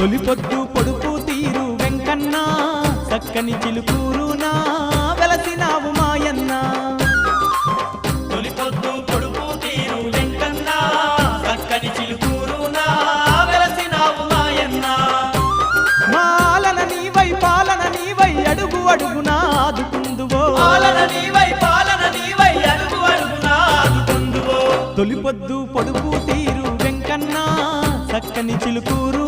తొలిపొద్దు పొడుపు తీరు వెంకన్న చక్కని చిలుకూరునా వెలసినావు మాయన్న తొలిపొద్దు పొడుపు తీరు వెంకన్న చక్కని చిలుకూరునా వెలసినావు మాయన్న మాలన నీవై పాలన నీవై అడుగు అడుగునా ఆదుకుందువో పాలన నీవై అడుగు అడుగునా ఆదుకుందువో తొలిపొద్దు పొడుపు తీరు వెంకన్న చక్కని చిలుకూరు